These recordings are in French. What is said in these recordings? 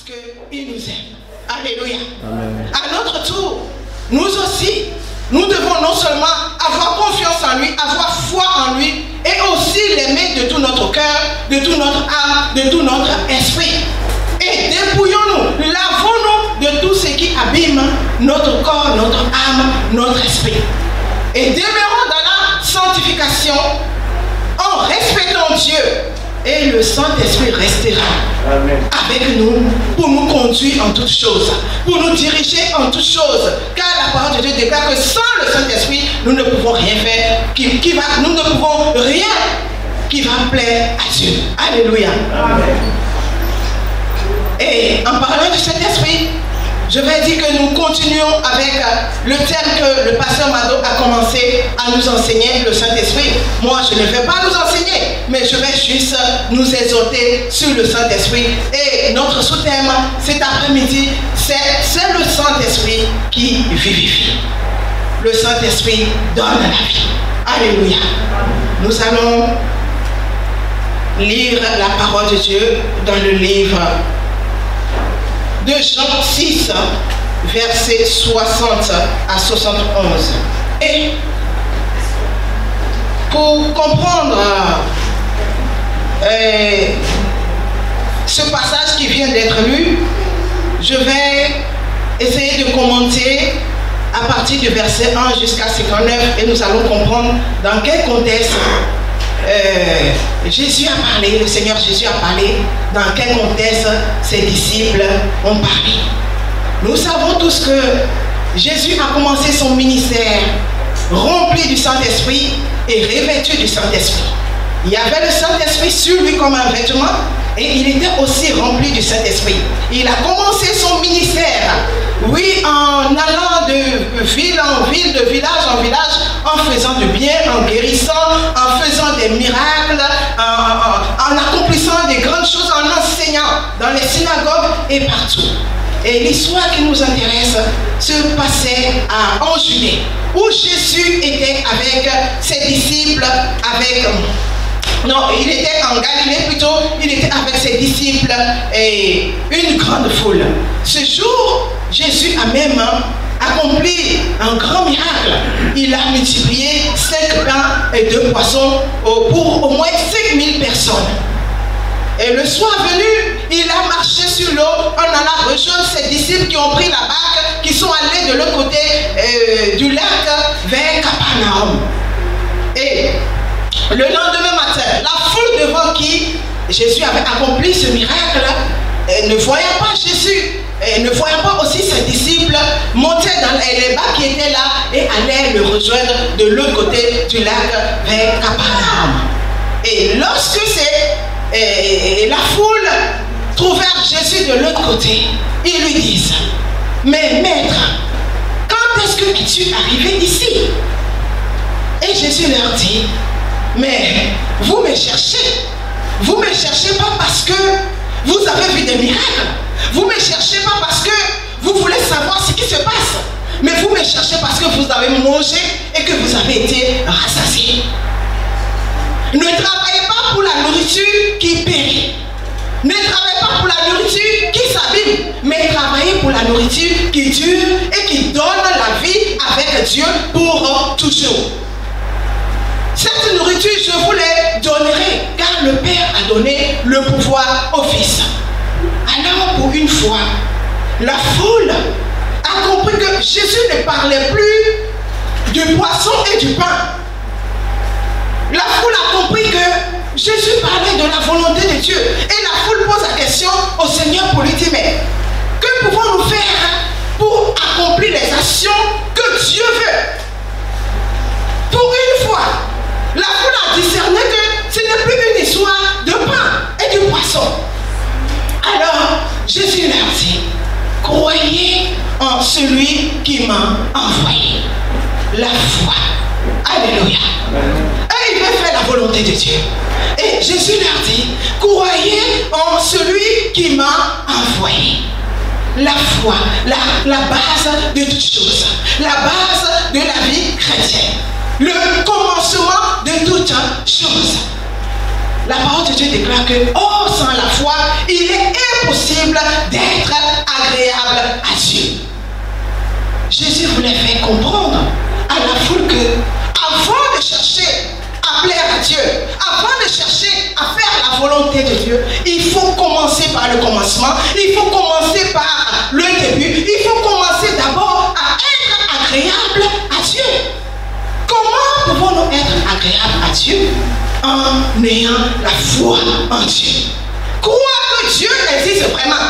parce qu'il nous aime. Alléluia. Amen. À notre tour, nous aussi, nous devons non seulement avoir confiance en lui, avoir foi en lui, et aussi l'aimer de tout notre cœur, de toute notre âme, de tout notre esprit. Et dépouillons-nous, lavons-nous de tout ce qui abîme notre corps, notre âme, notre esprit. Et demeurons dans la sanctification en respectant Dieu. Et le Saint-Esprit restera avec nous pour nous conduire en toutes choses, pour nous diriger en toutes choses. Car la parole de Dieu déclare que sans le Saint-Esprit, nous ne pouvons rien faire, nous ne pouvons rien qui va plaire à Dieu. Alléluia. Amen. Et en parlant du Saint-Esprit, je vais dire que nous continuons avec le thème que le pasteur Mado a commencé à nous enseigner, le Saint-Esprit. Moi, je ne vais pas nous enseigner, mais je vais juste nous exhorter sur le Saint-Esprit. Et notre sous-thème cet après-midi, c'est le Saint-Esprit qui vivifie. Le Saint-Esprit donne la vie. Alléluia. Nous allons lire la parole de Dieu dans le livre de Jean 6, versets 60 à 71. Et pour comprendre ce passage qui vient d'être lu, je vais essayer de commenter à partir du verset 1 jusqu'à 59 et nous allons comprendre dans quel contexte Jésus a parlé, le Seigneur Jésus a parlé, dans quel contexte ses disciples ont parlé. Nous savons tous que Jésus a commencé son ministère rempli du Saint-Esprit et revêtu du Saint-Esprit. Il y avait le Saint-Esprit sur lui comme un vêtement et il était aussi rempli du Saint-Esprit. Il a commencé son ministère, oui, en allant de ville en ville, de village en village, en faisant du bien, en guérissant, en faisant des miracles, en accomplissant des grandes choses, en enseignant dans les synagogues et partout. Et l'histoire qui nous intéresse se passait en Judée, où Jésus était avec ses disciples, il était en Galilée plutôt, il était avec ses disciples et une grande foule. Ce jour, Jésus a même accompli un grand miracle. Il a multiplié 5 pains et 2 poissons pour au moins 5000 personnes. Et le soir venu, il a marché sur l'eau en allant rejoindre ses disciples qui ont pris la barque, qui sont allés de l'autre côté du lac vers Capernaum. Et le lendemain matin, la foule devant qui Jésus avait accompli ce miracle, ne voyant pas Jésus, et ne voyant pas aussi ses disciples, montaient dans les barques qui étaient là et allaient le rejoindre de l'autre côté du lac vers Capernaum. Et lorsque la foule trouvèrent Jésus de l'autre côté, ils lui disent: mais maître, quand est-ce que es-tu arrivé ici? Et Jésus leur dit: mais vous me cherchez. Vous ne me cherchez pas parce que vous avez vu des miracles. Vous ne me cherchez pas parce que vous voulez savoir ce qui se passe. Mais vous me cherchez parce que vous avez mangé et que vous avez été rassasiés. Ne travaillez pas pour la nourriture qui périt. Ne travaillez pas pour la nourriture qui s'abîme, mais travaillez pour la nourriture qui dure et qui donne la vie avec Dieu pour toujours. Cette nourriture, je vous la donnerai, car le Père a donné le pouvoir au Fils. Alors, pour une fois, la foule a compris que Jésus ne parlait plus du poisson et du pain. La foule a compris que Jésus parlait de la volonté de Dieu. Et la foule pose la question au Seigneur pour lui dire: mais que pouvons-nous faire pour accomplir les actions que Dieu veut? Pour une fois, la foule a discerné que ce n'est plus une histoire de pain et du poisson. Alors, Jésus leur dit: croyez en celui qui m'a envoyé. La foi. Alléluia. Et il veut faire la volonté de Dieu. Et Jésus leur dit: croyez en celui qui m'a envoyé. La foi, la base de toutes choses, la base de la vie chrétienne, le commencement de toutes choses. La parole de Dieu déclare que, sans la foi, il est impossible d'être comprendre à la foule que, avant de chercher à plaire à Dieu, avant de chercher à faire la volonté de Dieu, il faut commencer par le commencement, il faut commencer par le début, il faut commencer d'abord à être agréable à Dieu. Comment pouvons-nous être agréables à Dieu? En ayant la foi en Dieu. Croire que Dieu existe vraiment.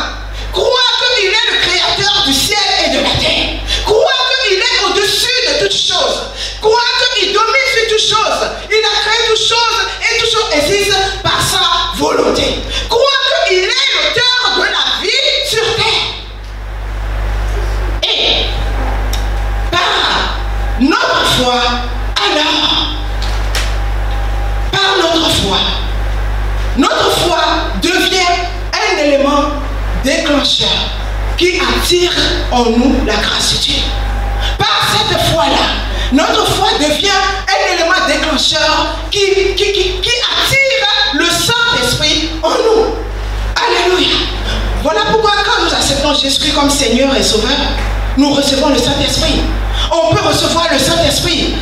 Croire qu'il est le créateur du ciel et de la terre. Croire qu'il est au-dessus de toutes choses. Croire qu'il domine sur toutes choses. Il a créé toutes choses et toutes choses existent par sa volonté. Croire qu'il est l'auteur de la vie sur terre. Et par notre foi, alors, par notre foi devient un élément déclencheur qui attire en nous la grâce de Dieu. Par cette foi-là, notre foi devient un élément déclencheur qui attire le Saint-Esprit en nous. Alléluia. Voilà pourquoi quand nous acceptons Jésus comme Seigneur et Sauveur, nous recevons le Saint-Esprit. On peut recevoir le Saint-Esprit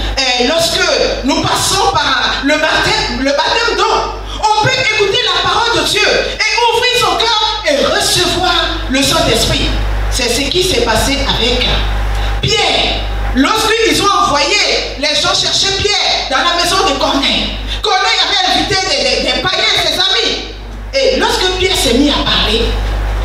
lorsque nous passons par le baptême d'eau. On peut écouter la parole de Dieu et ouvrir son cœur et recevoir le Saint-Esprit. C'est ce qui s'est passé avec Pierre. Lorsqu'ils ont envoyé les gens chercher Pierre dans la maison de Corneille, Corneille avait invité des païens, ses amis. Et lorsque Pierre s'est mis à parler,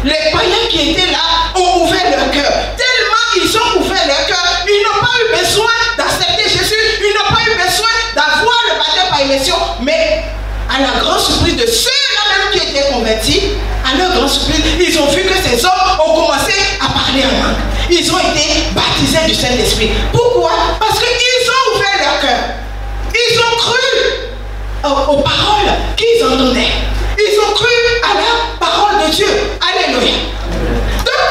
les païens qui étaient là ont ouvert leur cœur. Tellement ils ont ouvert leur cœur, ils n'ont pas eu besoin d'accepter Jésus, ils n'ont pas eu besoin d'avoir le baptême par immersion, mais à la grande surprise de ceux-là même qui étaient convertis, à leur grande surprise, ils ont vu que ces hommes ont commencé à parler en langue. Ils ont été baptisés du Saint-Esprit. Pourquoi? Parce qu'ils ont ouvert leur cœur. Ils ont cru aux paroles qu'ils entendaient. Ils ont cru à la parole de Dieu. Alléluia. Donc,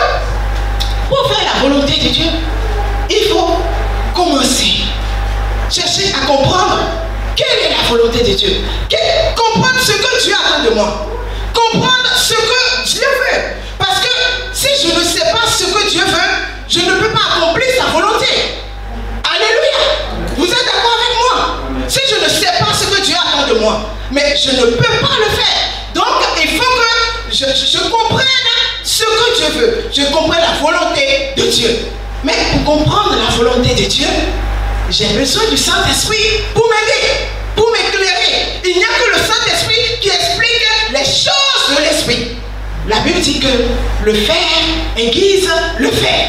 pour faire la volonté de Dieu, il faut commencer. Chercher à comprendre quelle est la volonté de Dieu. Comprendre ce que Dieu attend de moi. Comprendre ce que Dieu veut. Parce que si je ne sais pas ce que Dieu veut, je ne peux pas accomplir sa volonté. Alléluia. Vous êtes d'accord avec moi? Si je ne sais pas ce que Dieu attend de moi, mais je ne peux pas le faire. Donc il faut que je comprenne ce que Dieu veut. Je comprenne la volonté de Dieu. Mais pour comprendre la volonté de Dieu, j'ai besoin du Saint-Esprit pour m'aider, pour m'éclairer. Il n'y a que le Saint-Esprit qui explique les choses de l'Esprit. La Bible dit que le fer aiguise le fer.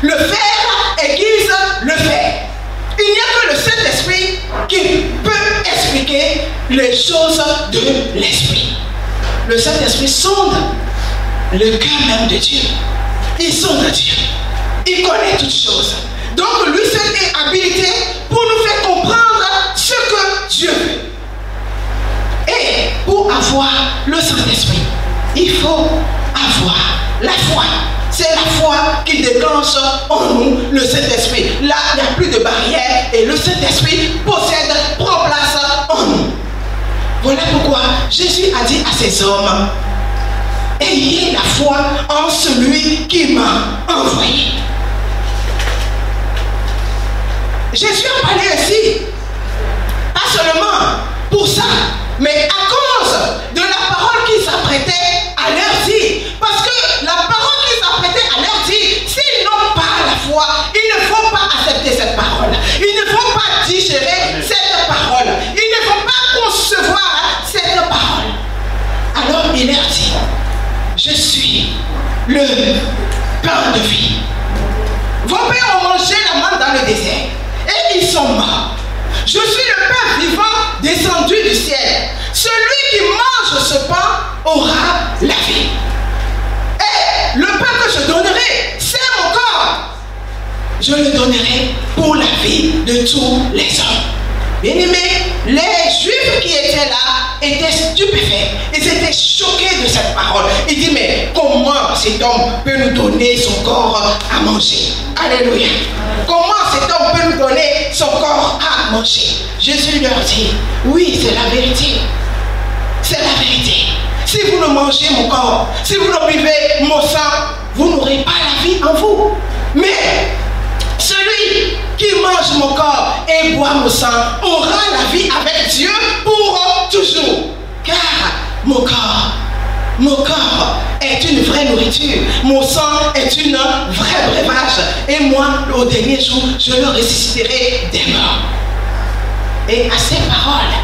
Le fer aiguise le fer. Il n'y a que le Saint-Esprit qui peut expliquer les choses de l'Esprit. Le Saint-Esprit sonde le cœur même de Dieu. Il sonde Dieu. Il connaît toutes choses. Donc lui seul est habilité pour nous faire comprendre ce que Dieu veut. Et pour avoir le Saint-Esprit, il faut avoir la foi. C'est la foi qui déclenche en nous le Saint-Esprit. Là, il n'y a plus de barrière et le Saint-Esprit prend place en nous. Voilà pourquoi Jésus a dit à ces hommes, ayez la foi en celui qui m'a envoyé. Jésus a parlé ainsi, pas seulement pour ça, mais à cause de la parole qu'il s'apprêtait à leur dire. Parce que la parole qu'il s'apprêtait à leur dire, s'ils n'ont pas la foi, ils ne vont pas accepter cette parole. Ils ne vont pas digérer cette parole. Ils ne vont pas concevoir cette parole. Alors il leur dit, je suis le pain de vie. Vos pères ont mangé la manne dans le désert et ils sont morts. Je suis le pain vivant descendu du ciel. Celui qui mange ce pain aura la vie. Et le pain que je donnerai, c'est mon corps. Je le donnerai pour la vie de tous les hommes. Bien-aimés, les Juifs qui étaient là étaient stupéfaits. Ils étaient choqués de cette parole. Ils disent, mais comment cet homme peut nous donner son corps à manger? Alléluia. Comment cet homme peut nous donner son corps à manger? Jésus leur dit, oui, c'est la vérité. C'est la vérité. Si vous ne mangez mon corps, si vous ne buvez mon sang, vous n'aurez pas la vie en vous. Mais qui mange mon corps et boit mon sang aura la vie avec Dieu pour toujours. Car mon corps est une vraie nourriture. Mon sang est une vraie breuvage. Et moi, au dernier jour, je le ressusciterai des morts. Et à ces paroles,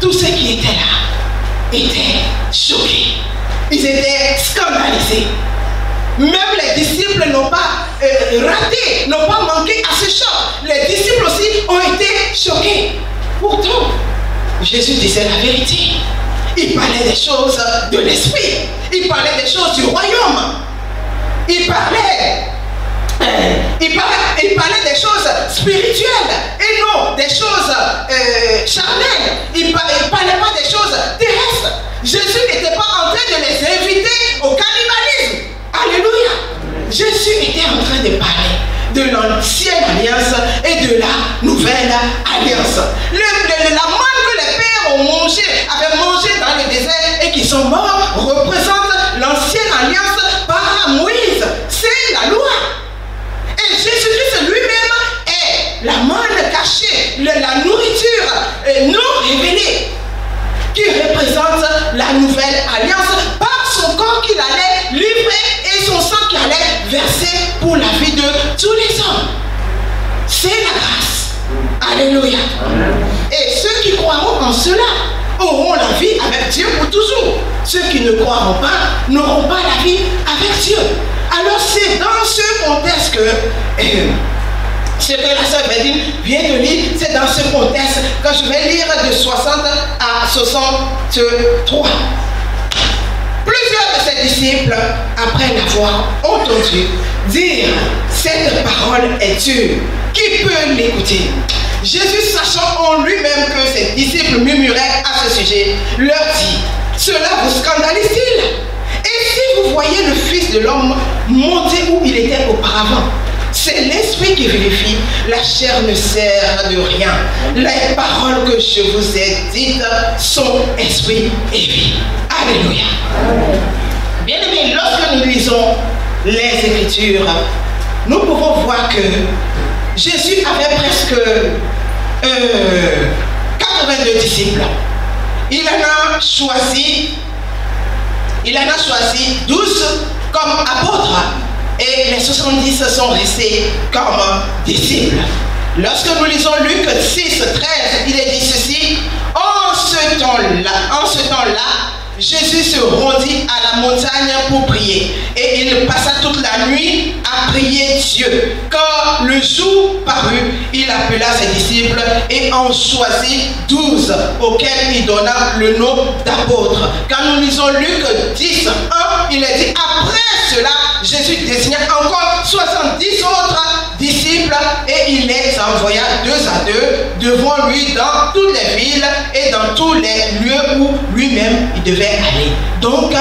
tous ceux qui étaient là étaient choqués. Ils étaient scandalisés. Même les disciples n'ont pas raté, n'ont pas manqué à ce choc. Les disciples aussi ont été choqués. Pourtant, Jésus disait la vérité. Il parlait des choses de l'esprit. Il parlait des choses du royaume. Il parlait des choses spirituelles et non des choses charnelles. Il ne parlait pas des choses terrestres. Jésus n'était pas en train de les inviter au cannibalisme. Alléluia. Jésus était en train de parler de l'ancienne alliance et de la nouvelle alliance. La manne que les pères avaient mangé dans le désert et qui sont morts représente l'ancienne alliance par Moïse. C'est la loi. Et Jésus-Christ lui-même est la manne cachée, la nourriture non révélée, qui représente la nouvelle alliance par son corps qu'il allait livrer et son sang qu'il allait verser pour la vie de tous les hommes. C'est la grâce. Alléluia. Et ceux qui croiront en cela auront la vie avec Dieu pour toujours. Ceux qui ne croiront pas n'auront pas la vie avec Dieu. Alors c'est dans ce contexte que ce que la sœur Bédine vient de lire, c'est dans ce contexte que je vais lire de 60 à 63. Plusieurs de ses disciples, après l'avoir entendu dire cette parole est dure, qui peut l'écouter? Jésus, sachant en lui-même que ses disciples murmuraient à ce sujet, leur dit: cela vous scandalise-t-il? Et si vous voyez le Fils de l'homme monter où il était auparavant? C'est l'esprit qui vérifie, la chair ne sert de rien. Les paroles que je vous ai dites sont esprit et vie. Alléluia. Bien aimés, lorsque nous lisons les Écritures, nous pouvons voir que Jésus avait presque 82 disciples. Il en a choisi 12 comme apôtres. Et les 70 sont restés comme disciples. Lorsque nous lisons Luc 6, 13, il est dit ceci: en ce temps-là, Jésus se rendit à la montagne pour prier. Et il passa toute la nuit à prier Dieu. Quand le jour parut, il appela ses disciples et en choisit 12, auxquels il donna le nom d'apôtres. Quand nous lisons Luc 10, 1, il est dit: après cela, Jésus désigna encore 70 autres disciples et il les envoya 2 à 2 devant lui dans toutes les villes et dans tous les lieux où lui-même il devait aller. Donc,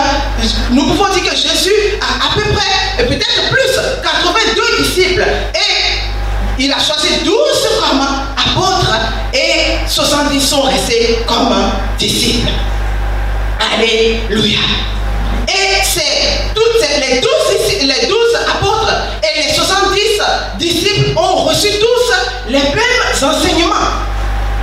nous pouvons dire que Jésus a à peu près, et peut-être plus, 82 disciples et il a choisi 12 comme apôtres et 70 sont restés comme disciples. Alléluia. Et c'est toutes les 12 apôtres et les 70 disciples ont reçu tous les mêmes enseignements.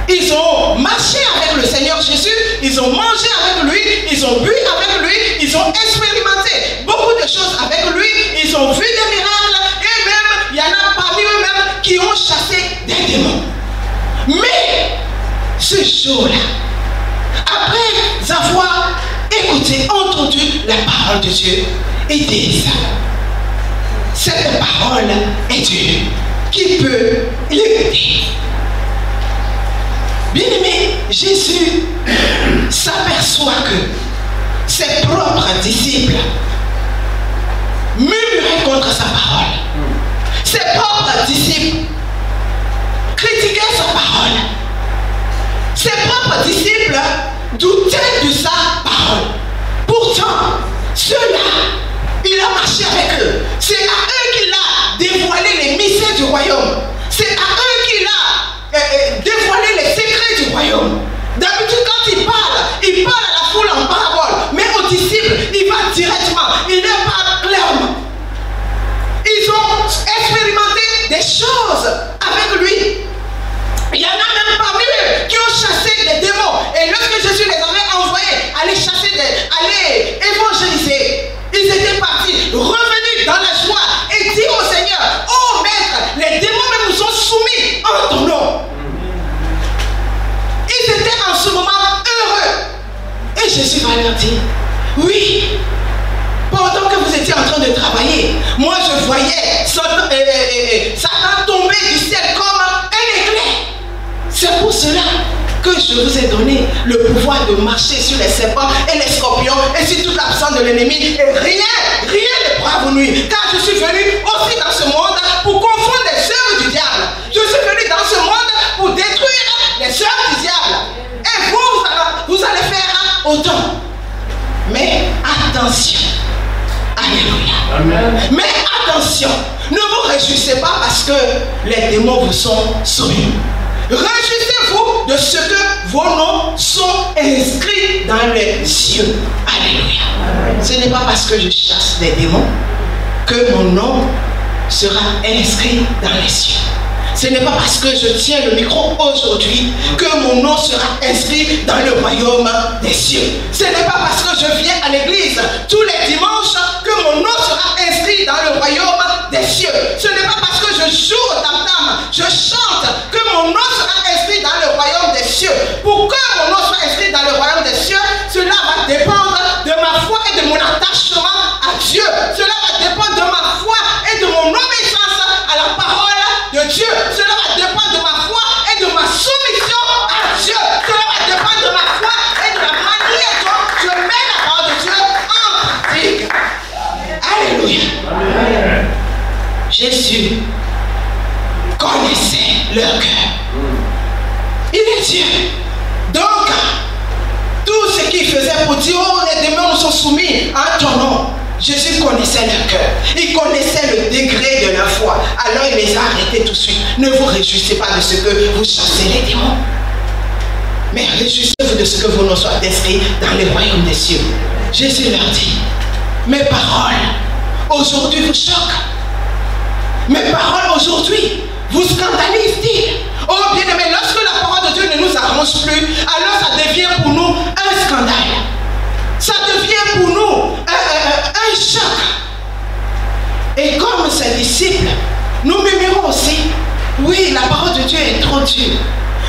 Ils ont marché avec le Seigneur Jésus, ils ont mangé avec lui, ils ont bu avec lui, ils ont expérimenté beaucoup de choses avec lui, ils ont vu des miracles et même, il y en a parmi eux-mêmes qui ont chassé des démons. Mais, ce jour-là, après avoir écouté, entendu la parole de Dieu, ils disent: cette parole est Dieu, qui peut l'écouter? Bien-aimé, Jésus s'aperçoit que ses propres disciples murmuraient contre sa parole. Ses propres disciples critiquaient sa parole. Ses propres disciples doutaient de sa parole. Pourtant, ceux-là, il a marché avec eux. C'est à eux qu'il a dévoilé les mystères du royaume. C'est à eux qu'il a dévoilé les secrets du royaume. D'habitude, quand il parle à la foule en parabole. Mais aux disciples, il va directement. Il ne parle clairement. Ils ont expérimenté des choses avec lui aller chasser, aller évangéliser. Ils étaient partis, revenus dans la joie et dire au Seigneur, oh maître, les démons même nous sont soumis en ton nom. Ils étaient en ce moment heureux. Et Jésus va leur dire, oui, pendant que vous étiez en train de travailler, moi je voyais Satan tomber du ciel comme un éclair. C'est pour cela que je vous ai donné le pouvoir de marcher sur les serpents et les scorpions et sur toute l'absence de l'ennemi. Et rien ne pourra vous nuire. Car je suis venu aussi dans ce monde pour confondre les œuvres du diable. Je suis venu dans ce monde pour détruire les œuvres du diable. Et vous allez faire autant. Mais attention. Alléluia. Amen. Mais attention, ne vous réjouissez pas parce que les démons vous sont soumis. Réjouissez-vous de ce que vos noms sont inscrits dans les cieux. Alléluia. Amen. Ce n'est pas parce que je chasse des démons que mon nom sera inscrit dans les cieux. Ce n'est pas parce que je tiens le micro aujourd'hui que mon nom sera inscrit dans le royaume des cieux. Ce n'est pas parce que je viens à l'église tous les dimanches que mon nom sera inscrit dans le royaume des cieux. Ce n'est pas parce que je joue au tam-tam, je chante, que mon nom sera inscrit dans le royaume des cieux. Pour que mon nom soit inscrit dans le royaume des cieux, cela va dépendre de ma foi et de mon attachement à Dieu. Cela va dépendre de ma foi et de mon obéissance à la parole de Dieu. Cela va dépendre de ma foi et de ma soumission à Dieu. Cela va dépendre de ma foi et de la manière dont je mets la parole de Dieu en pratique. Alléluia. Amen. Jésus connaissait leur cœur. Il est Dieu. Donc, tout ce qu'il faisait pour dire, oh, les démons sont soumis à ton nom. Jésus connaissait leur cœur. Il connaissait le degré de leur foi. Alors il les a arrêtés tout de suite. Ne vous réjouissez pas de ce que vous chassez les démons. Mais réjouissez-vous de ce que vos noms soient inscrits dans les royaumes des cieux. Jésus leur dit, mes paroles aujourd'hui vous choquent. Mes paroles aujourd'hui vous scandalisent-ils? Oh bien-aimés, lorsque la parole de Dieu ne nous arrange plus, alors ça devient pour nous un scandale. Ça devient pour nous un choc. Et comme ses disciples, nous murmurons aussi, oui, la parole de Dieu est trop dure.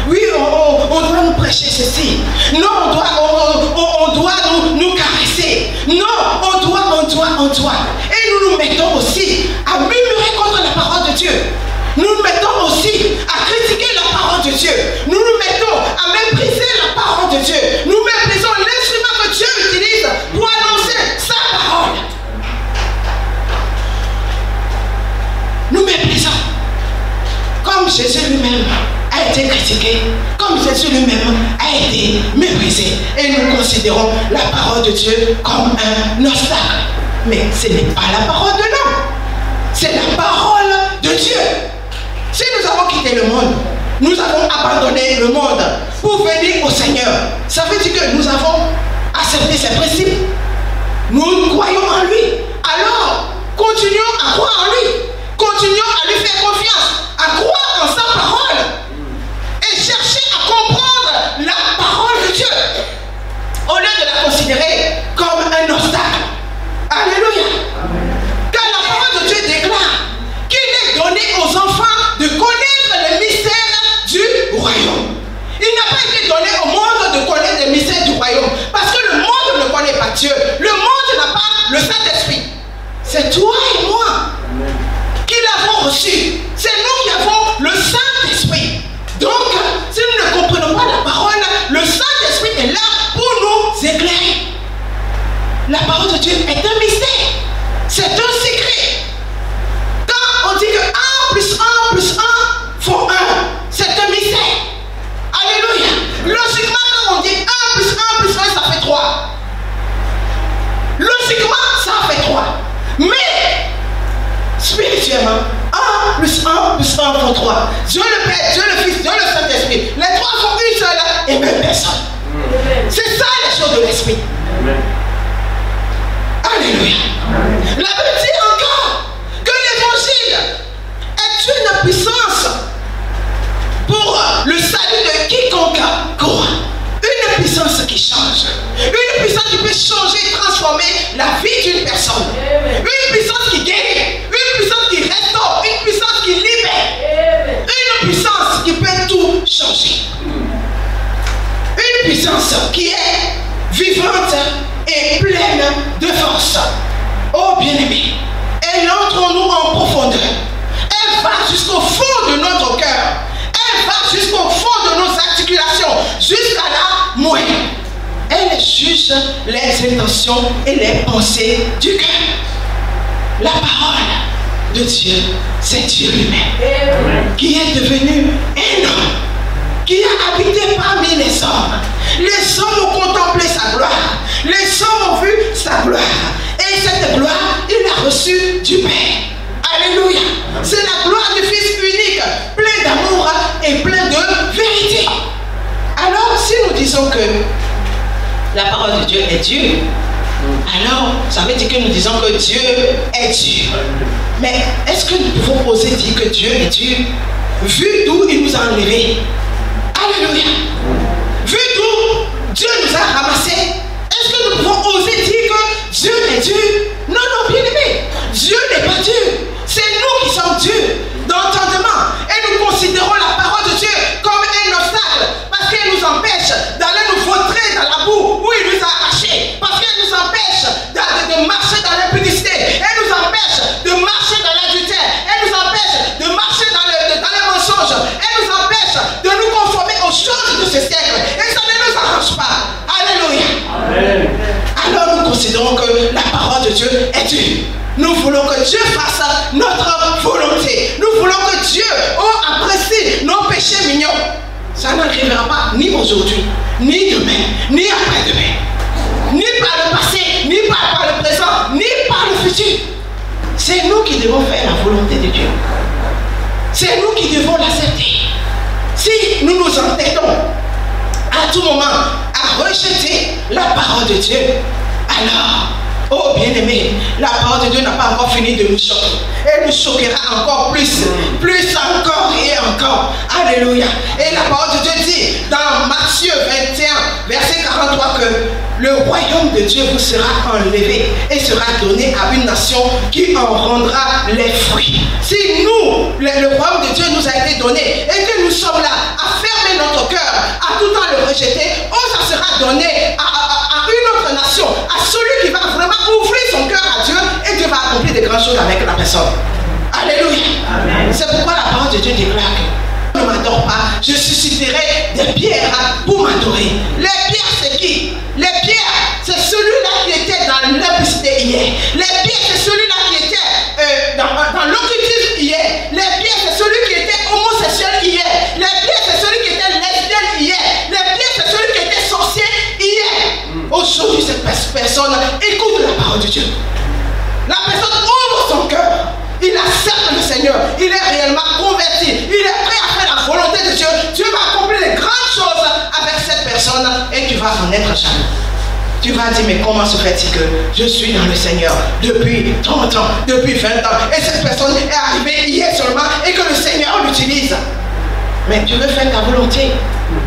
Oui, on doit nous prêcher ceci. Non, on doit nous caresser. Non, on doit. Et nous nous mettons aussi à murmurer contre la parole de Dieu. Nous nous mettons aussi à critiquer la parole de Dieu. Nous nous mettons à mépriser la parole de Dieu. Nous méprisons l'instrument que Dieu utilise pour annoncer sa parole. Nous méprisons. Comme Jésus lui-même a été critiqué, comme Jésus lui-même a été méprisé. Et nous considérons la parole de Dieu comme un obstacle. Mais ce n'est pas la parole de l'homme. C'est la parole de Dieu. Si nous avons quitté le monde, nous avons abandonné le monde pour venir au Seigneur. Ça veut dire que nous avons accepté ses principes. Nous croyons en lui. Alors, continuons à croire en lui. Continuons à lui faire confiance, à croire en sa parole et chercher à comprendre la parole de Dieu au lieu de la considérer comme un obstacle. Alléluia. Car la parole de Dieu déclare qu'il est donné aux enfants de connaître les mystères du royaume. Il n'a pas été donné au monde de connaître les mystères du royaume parce que le monde ne connaît pas Dieu. Le monde n'a pas le Saint-Esprit. C'est toi et moi qui l'avons reçu. C'est nous qui avons le Saint-Esprit. Donc, si nous ne comprenons pas la parole, le Saint-Esprit est là pour nous éclairer. La parole de Dieu est un mystère. C'est un secret. Quand on dit que 1 plus 1 plus 1 font 1, c'est un mystère. Alléluia. Logiquement, quand on dit 1 plus 1 plus 1, ça fait 3. Logiquement, ça fait 3. Mais, spirituellement, 1 plus 1 plus 1 font 3. Dieu le Père, Dieu le Fils, Dieu le Saint-Esprit. Les trois font une seule et même personne. C'est ça les choses de l'Esprit. Alléluia. La Bible dit encore que l'évangile est une puissance pour le salut de quiconque croit. Une puissance qui qui change. Une puissance qui peut changer, transformer la vie d'une personne. Une puissance qui guérit. Une puissance qui restaure. Une puissance qui libère. Une puissance qui peut tout changer. Une puissance qui est vivante et pleine de force. Oh bien-aimé, elle entre en nous en profondeur. Elle va jusqu'au fond de notre cœur. Elle va jusqu'au fond de nos articulations, jusqu'à la moelle. Elle juge les intentions et les pensées du cœur. La parole de Dieu, c'est Dieu lui-même, qui est devenu un homme, qui a habité parmi les hommes. Les hommes ont contemplé sa gloire. Les hommes ont vu sa gloire. Et cette gloire, il a reçu du Père. Alléluia. C'est la gloire du Fils unique, plein d'amour et plein de vérité. Alors, si nous disons que la parole de Dieu est Dieu, alors ça veut dire que nous disons que Dieu est Dieu. Mais est-ce que nous pouvons oser dire que Dieu est Dieu, vu d'où il nous a enlevés? Alléluia. Vu d'où Dieu nous a ramassés, est-ce que nous pouvons oser dire que Dieu est Dieu? Non, non, bien aimé. Dieu n'est pas Dieu. C'est nous qui sommes Dieu d'entendement. Et nous considérons la parole de Dieu comme un obstacle. Parce qu'elle nous empêche d'aller nous vautrer dans la boue où il nous a arrachés. Parce qu'elle nous empêche de marcher dans l'impudicité. Elle nous empêche de marcher dans l'adultère. Elle nous empêche de marcher dans les mensonges. Elle nous empêche de nous conformer aux choses de ce siècle. Et ça ne nous arrange pas. Alléluia. Amen. Alors nous considérons que la parole de Dieu est Dieu. Nous voulons que Dieu fasse notre volonté. Nous voulons que Dieu apprécie nos péchés mignons. Ça n'arrivera pas ni aujourd'hui, ni demain, ni après-demain. Ni par le passé, ni par le présent, ni par le futur. C'est nous qui devons faire la volonté de Dieu. C'est nous qui devons l'accepter. Si nous nous entêtons à tout moment à rejeter la parole de Dieu, alors, oh bien-aimé, la parole de Dieu n'a pas encore fini de nous choquer. Elle nous choquera encore plus, plus encore et encore. Alléluia. Et la parole de Dieu dit dans Matthieu 21, verset 43 que le royaume de Dieu vous sera enlevé et sera donné à une nation qui en rendra les fruits. Si nous, le royaume de Dieu nous a été donné et que nous sommes là à fermer notre cœur, à tout le temps le rejeter, ça sera donné à une autre nation, à celui qui va vraiment ouvrir son cœur à Dieu et Dieu va accomplir de grandes choses avec la personne. Alléluia. C'est pourquoi la parole de Dieu déclare que ne m'adore pas, je susciterai des pierres pour m'adorer. Les pierres, c'est qui? Les pierres, c'est celui-là qui était dans l'impudicité hier. Les pierres, c'est celui-là qui était dans l'occultisme hier. Les pierres, c'est celui qui était homosexuel hier. Les pierres, c'est celui qui était lesbienne hier. Les pierres, c'est celui qui était sorcier hier. Aujourd'hui, cette personne écoute la parole de Dieu. La personne ouvre son cœur. Il accepte le Seigneur. Il est réellement converti. Il est prêt à faire la volonté de Dieu. Dieu va accomplir les grandes choses avec cette personne et tu vas en être jaloux. Tu vas dire, mais comment se fait-il que je suis dans le Seigneur depuis 30 ans, depuis 20 ans, et cette personne est arrivée hier seulement et que le Seigneur l'utilise? Mais tu veux faire ta volonté.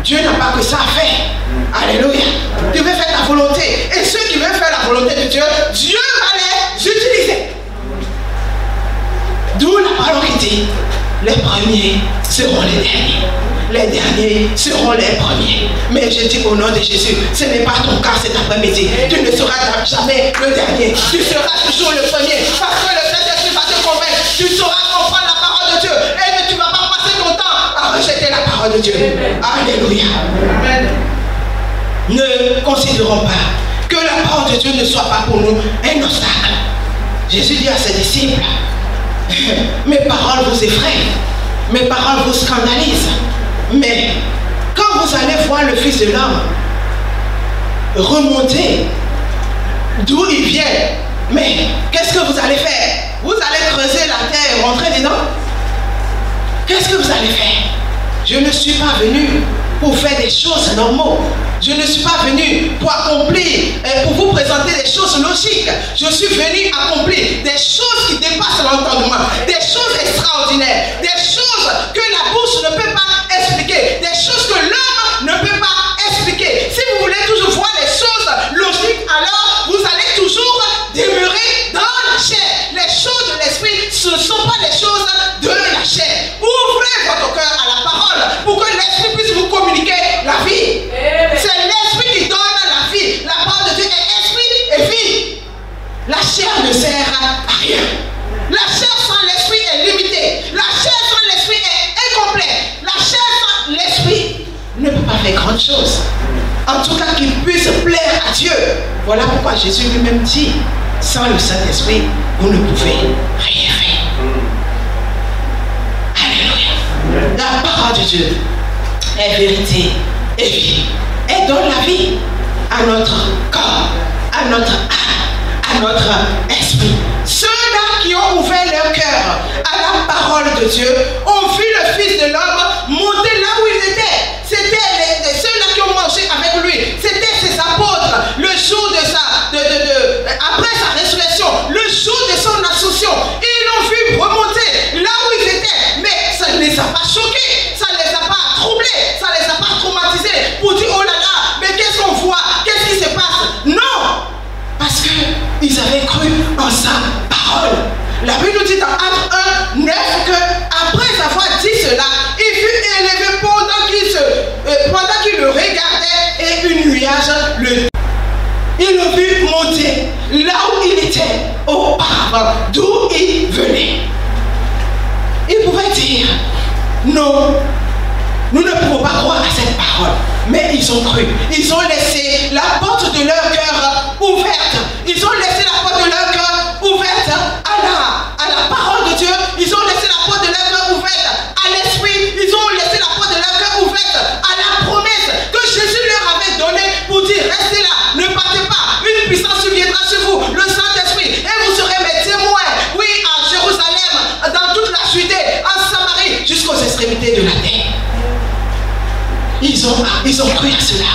Dieu n'a pas que ça à faire. Alléluia. Tu veux faire ta volonté. Et ceux qui veulent faire la volonté de Dieu, Dieu va les utiliser. D'où la parole qui dit, les premiers seront les derniers. Les derniers seront les premiers. Mais je dis au nom de Jésus, ce n'est pas ton cas cet après-midi. Tu ne seras jamais le dernier. Tu seras toujours le premier. Parce que le Saint-Esprit va te convaincre. Tu sauras comprendre la parole de Dieu. Et tu ne vas pas passer ton temps à rejeter la parole de Dieu. Alléluia. Amen. Ne considérons pas que la parole de Dieu ne soit pas pour nous un obstacle. Jésus dit à ses disciples, mes paroles vous effraient, mes paroles vous scandalisent. Mais quand vous allez voir le Fils de l'homme remonter d'où il vient, mais qu'est-ce que vous allez faire? Vous allez creuser la terre et rentrer dedans? Qu'est-ce que vous allez faire? Je ne suis pas venu pour faire des choses normales. Je ne suis pas venu pour accomplir, pour vous présenter des choses logiques. Je suis venu accomplir des choses qui dépassent l'entendement, des choses extraordinaires, des choses que la bouche ne peut pas expliquer, des choses que l'homme ne peut pas expliquer. Si vous voulez toujours voir ne sert à rien. La chair sans l'esprit est limitée. La chair sans l'esprit est incomplète. La chair sans l'esprit ne peut pas faire grande chose. En tout cas, qu'il puisse plaire à Dieu. Voilà pourquoi Jésus lui-même dit, sans le Saint-Esprit, vous ne pouvez rien faire. Alléluia. La parole de Dieu est vérité et vie. Elle donne la vie à notre corps, à notre âme, à notre esprit. Ceux-là qui ont ouvert leur cœur à la parole de Dieu ont vu le Fils de l'homme monter là où il était. C'était ceux-là qui ont mangé avec lui. C'était ses apôtres. Le jour de après sa résurrection, le jour de son ascension, ils l'ont vu remonter là où ils étaient. Mais ça ne les a pas choqués, ça ne les a pas troublés, ça ne les a pas traumatisés pour dire oh là là, mais qu'est-ce qu'on voit, qu'est-ce qui se passe? Non, parce qu'ils avaient cru en sa parole. La Bible nous dit dans Actes 1, 9 que après avoir dit cela, il fut élevé pendant qu'il le regardait et une nuage il l'a vu monter là où il était auparavant, d'où il venait. Il pouvait dire non, nous ne pouvons pas croire à cette parole. Mais ils ont cru. Ils ont laissé la porte de leur cœur ouverte. Ils ont laissé la porte de leur cœur ouverte à la parole de Dieu. Ils ont laissé la porte de leur cœur ouverte à l'esprit. Ils ont laissé la porte de leur cœur ouverte à la promesse que Jésus leur avait donnée pour dire restez là, ne partez pas. Une puissance viendra sur vous, le Saint-Esprit, et vous serez mes témoins. Oui, à Jérusalem, dans toute la Judée, en Samarie, jusqu'aux extrémités de la terre. Ils ont cru à cela.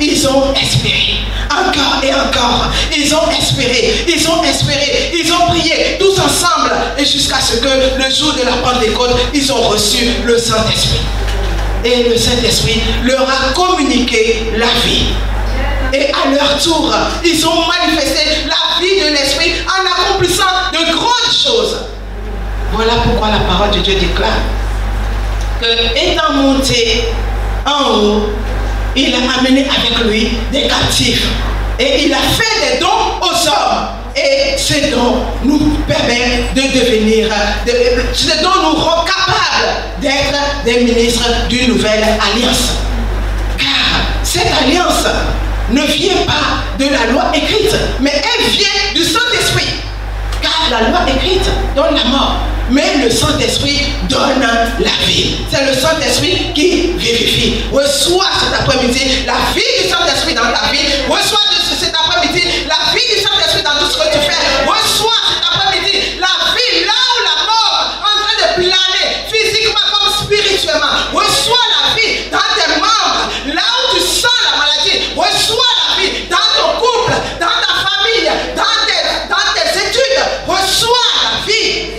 Ils ont espéré. Encore et encore. Ils ont espéré. Ils ont espéré. Ils ont prié tous ensemble. Et jusqu'à ce que le jour de la Pentecôte, ils ont reçu le Saint-Esprit. Et le Saint-Esprit leur a communiqué la vie. Et à leur tour, ils ont manifesté la vie de l'Esprit en accomplissant de grandes choses. Voilà pourquoi la parole de Dieu déclare que, étant monté en haut, il a amené avec lui des captifs. Et il a fait des dons aux hommes. Et ces dons nous permettent de devenir, ces dons nous rendent capables d'être des ministres d'une nouvelle alliance. Car cette alliance ne vient pas de la loi écrite, mais elle vient du Saint-Esprit. Car la loi écrite donne la mort, mais le Saint-Esprit donne la vie. C'est le Saint-Esprit qui vivifie. Reçois cet après-midi la vie du Saint-Esprit dans ta vie. Reçois cet après-midi la vie du Saint-Esprit dans tout ce que tu fais. Reçois cet après-midi la vie là où la mort est en train de planer, physiquement comme spirituellement. Reçois la vie dans tes membres, là où tu sens la maladie. Reçois la vie dans ton couple, dans ta famille, dans tes études. Reçois la vie.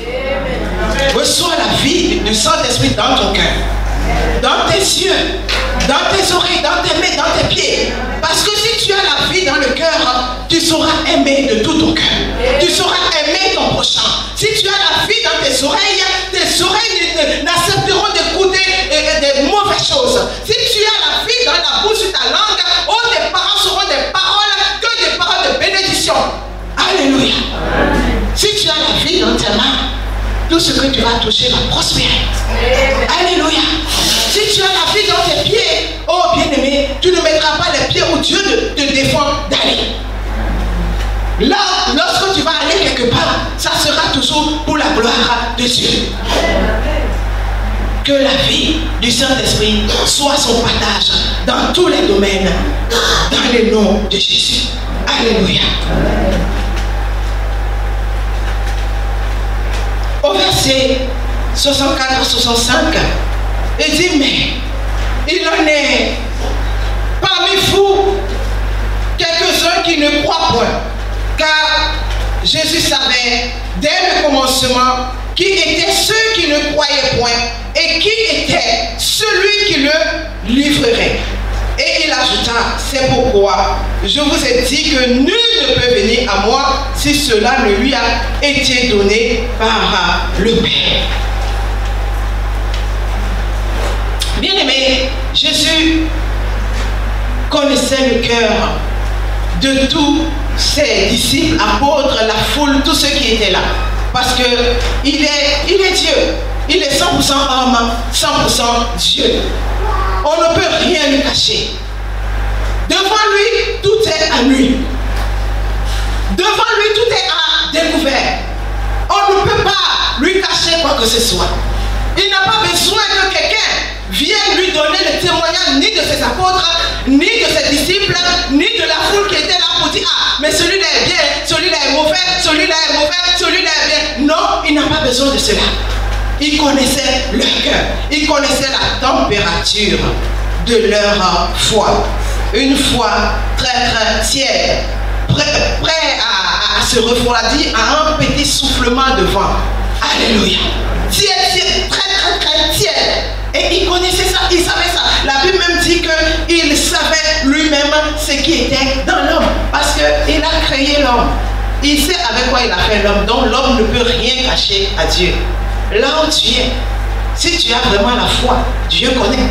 Reçois la vie du Saint-Esprit dans ton cœur, dans tes yeux, dans tes oreilles, dans tes mains, dans tes pieds. Parce que si tu as la vie dans le cœur, tu sauras aimer de tout ton cœur. Tu sauras aimer ton prochain. Si tu as la vie dans tes oreilles n'accepteront d'écouter des mauvaises choses. Si tu as la vie dans la bouche de ta langue, oh, tes paroles seront des paroles que des paroles de bénédiction. Alléluia. Si tu as la vie dans tes mains, tout ce que tu vas toucher va prospérer. Alléluia. Si tu as la vie dans tes pieds, oh bien-aimé, tu ne mettras pas les pieds où Dieu te défend d'aller. Là, lorsque tu vas aller quelque part, ça sera toujours pour la gloire de Dieu. Que la vie du Saint-Esprit soit son partage dans tous les domaines, dans le nom de Jésus. Alléluia. Au verset 64-65, il dit, mais il en est parmi vous quelques-uns qui ne croient point, car Jésus savait dès le commencement qui étaient ceux qui ne croyaient point et qui était celui qui le livrerait. Et il ajouta, c'est pourquoi je vous ai dit que nul ne peut venir à moi si cela ne lui a été donné par le Père. Bien-aimé, Jésus connaissait le cœur de tous ses disciples, apôtres, la foule, tous ceux qui étaient là. Parce que il est Dieu. Il est 100% homme, 100% Dieu. On ne peut rien lui cacher. Devant lui, tout est à lui. Devant lui, tout est à découvert. On ne peut pas lui cacher quoi que ce soit. Il n'a pas besoin que quelqu'un vienne lui donner le témoignage ni de ses apôtres, ni de ses disciples, ni de la foule qui était là pour dire ah, mais celui-là est bien, celui-là est mauvais, celui-là est mauvais, celui-là est bien. Non, il n'a pas besoin de cela. Il connaissait leur cœur, il connaissait la température de leur foi. Une foi très tiède, prêt à se refroidir à un petit soufflement de vent. Alléluia. Tiède, très tiède. Et il connaissait ça, il savait ça. La Bible même dit qu'il savait lui-même ce qui était dans l'homme. Parce qu'il a créé l'homme. Il sait avec quoi il a fait l'homme. Donc l'homme ne peut rien cacher à Dieu. Là où tu es, si tu as vraiment la foi, Dieu connaît.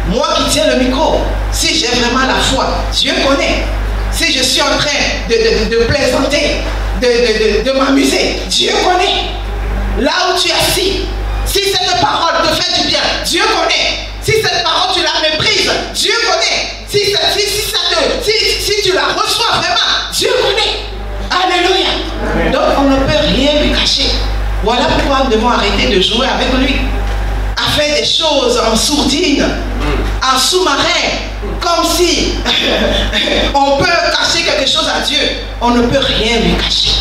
Moi qui tiens le micro, si j'ai vraiment la foi, Dieu connaît. Si je suis en train de plaisanter, de m'amuser, Dieu connaît. Là où tu es assis, si cette parole te fait du bien, Dieu connaît. Si cette parole tu la méprises, Dieu connaît. Si tu la reçois vraiment, Dieu connaît. Alléluia. Amen. Donc on ne peut rien lui cacher. Voilà pourquoi nous devons arrêter de jouer avec lui. À faire des choses en sourdine, en sous-marin, comme si on peut cacher quelque chose à Dieu. On ne peut rien lui cacher.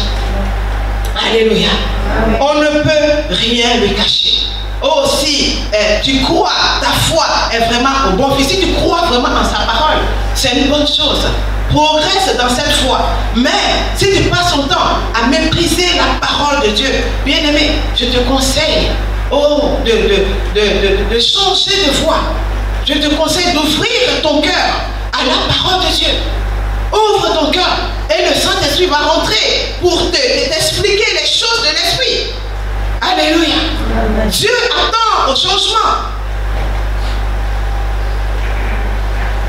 Alléluia. Amen. On ne peut rien lui cacher. Oh, si tu crois, ta foi est vraiment au bon fils, si tu crois vraiment en sa parole, c'est une bonne chose. Progresse dans cette foi. Mais si tu passes ton temps à mépriser la parole de Dieu, bien aimé, je te conseille de changer de voie. Je te conseille d'ouvrir ton cœur à la parole de Dieu. Ouvre ton cœur et le Saint-Esprit va rentrer pour t'expliquer les choses de l'Esprit. Alléluia. Dieu attend au changement.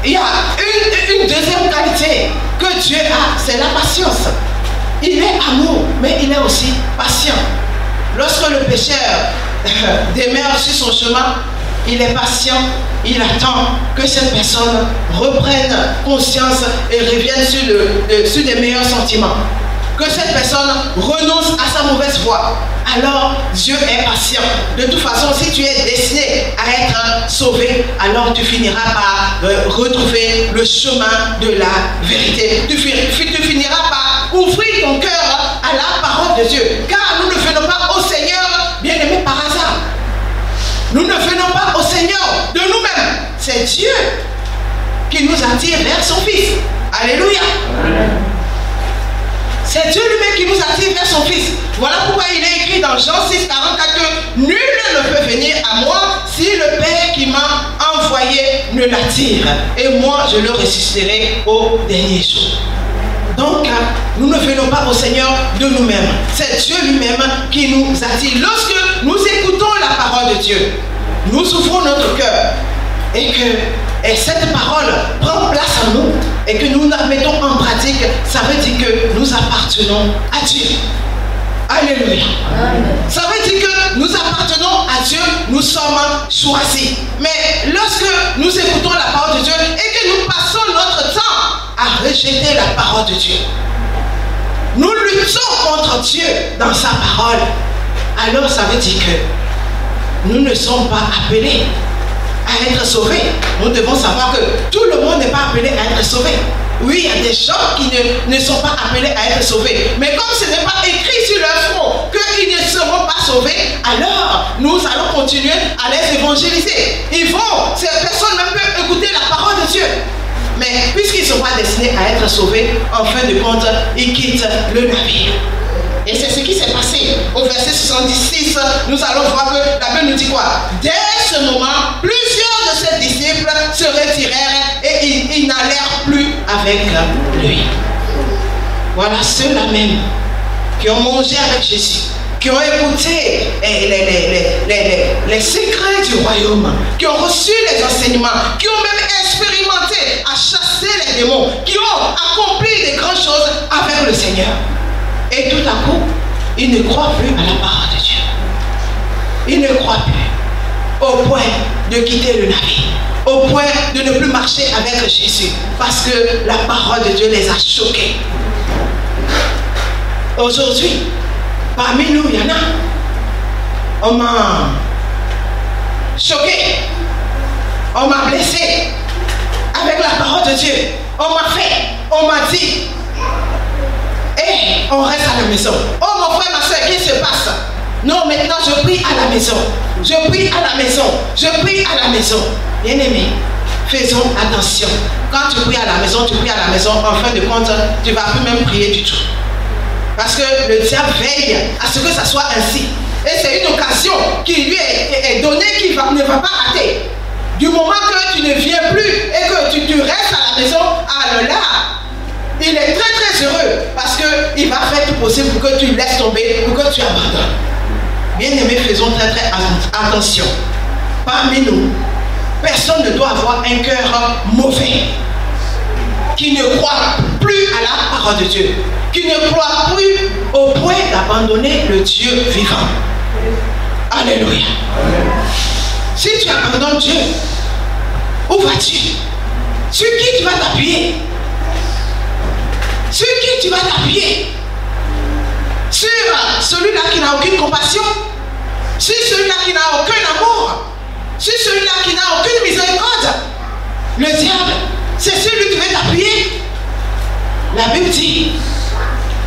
Il y a une deuxième qualité que Dieu a, c'est la patience. Il est amour, mais il est aussi patient. Lorsque le pécheur demeure sur son chemin, il est patient, il attend que cette personne reprenne conscience et revienne sur des meilleurs sentiments. Que cette personne renonce à sa mauvaise voie. Alors Dieu est patient. De toute façon, si tu es destiné à être sauvé, alors tu finiras par retrouver le chemin de la vérité. Tu finiras par ouvrir ton cœur à la parole de Dieu. Car nous ne venons pas au Seigneur, bien aimé, par hasard. Nous ne venons pas au Seigneur de nous-mêmes. C'est Dieu qui nous attire vers son Fils. Alléluia. C'est Dieu lui-même qui nous attire vers son Fils. Voilà pourquoi il est écrit dans Jean 6, 44 que nul ne peut venir à moi si le Père qui m'a envoyé ne l'attire. Et moi, je le ressusciterai au dernier jour. Donc, nous ne venons pas au Seigneur de nous-mêmes. C'est Dieu lui-même qui nous attire. Lorsque nous écoutons la parole de Dieu, nous ouvrons notre cœur et cette parole prend place en nous et que nous la mettons en pratique, ça veut dire que nous appartenons à Dieu. Alléluia. Amen. Ça veut dire que nous appartenons à Dieu, nous sommes choisis. Mais lorsque nous écoutons la parole de Dieu et que nous passons notre temps à rejeter la parole de Dieu, nous luttons contre Dieu dans sa parole, alors ça veut dire que nous ne sommes pas appelés à être sauvés. Nous devons savoir que tout le monde n'est pas appelé à être sauvé. Oui, il y a des gens qui ne sont pas appelés à être sauvés. Mais comme ce n'est pas écrit sur leur front qu'ils ne seront pas sauvés, alors nous allons continuer à les évangéliser. Ces personnes même peuvent écouter la parole de Dieu. Mais puisqu'ils ne sont pas destinés à être sauvés, en fin de compte, ils quittent le navire. Et c'est ce qui s'est passé. Au verset 76, nous allons voir que la Bible nous dit quoi? Dès ce moment, plusieurs de ses disciples se retirèrent et ils n'allèrent plus avec lui. Voilà ceux-là même qui ont mangé avec Jésus, qui ont écouté les secrets du royaume, qui ont reçu les enseignements, qui ont même expérimenté à chasser chassé les démons, qui ont accompli des grandes choses avec le Seigneur. Et tout à coup, ils ne croient plus à la parole de Dieu. Ils ne croient plus, au point de quitter le navire, au point de ne plus marcher avec Jésus, parce que la parole de Dieu les a choqués. Aujourd'hui, parmi nous, il y en a. On m'a choqué, on m'a blessé avec la parole de Dieu. On m'a fait, on m'a dit, et on reste à la maison. Oh mon frère, ma soeur, qu'est-ce qui se passe? Non, maintenant je prie à la maison. Je prie à la maison. Je prie à la maison. Bien-aimés, faisons attention. Quand tu pries à la maison, tu pries à la maison. En fin de compte, tu ne vas plus même prier du tout. Parce que le diable veille à ce que ça soit ainsi. Et c'est une occasion qui lui est donnée, qui ne va pas rater. Du moment que tu ne viens plus et que tu restes à la maison, alors là, il est très très heureux parce qu'il va faire tout possible pour que tu laisses tomber, pour que tu abandonnes. Bien-aimés, faisons très très attention. Parmi nous, personne ne doit avoir un cœur mauvais, qui ne croit plus à la parole de Dieu, qui ne croit plus au point d'abandonner le Dieu vivant. Alléluia. Si tu abandonnes Dieu, où vas-tu? Sur qui tu vas t'appuyer? Sur qui tu vas t'appuyer? Sur celui-là qui n'a aucune compassion? Sur celui-là qui n'a aucun amour? Sur celui-là qui n'a aucune miséricorde? Le diable, c'est celui qui veut t'appuyer. La Bible dit,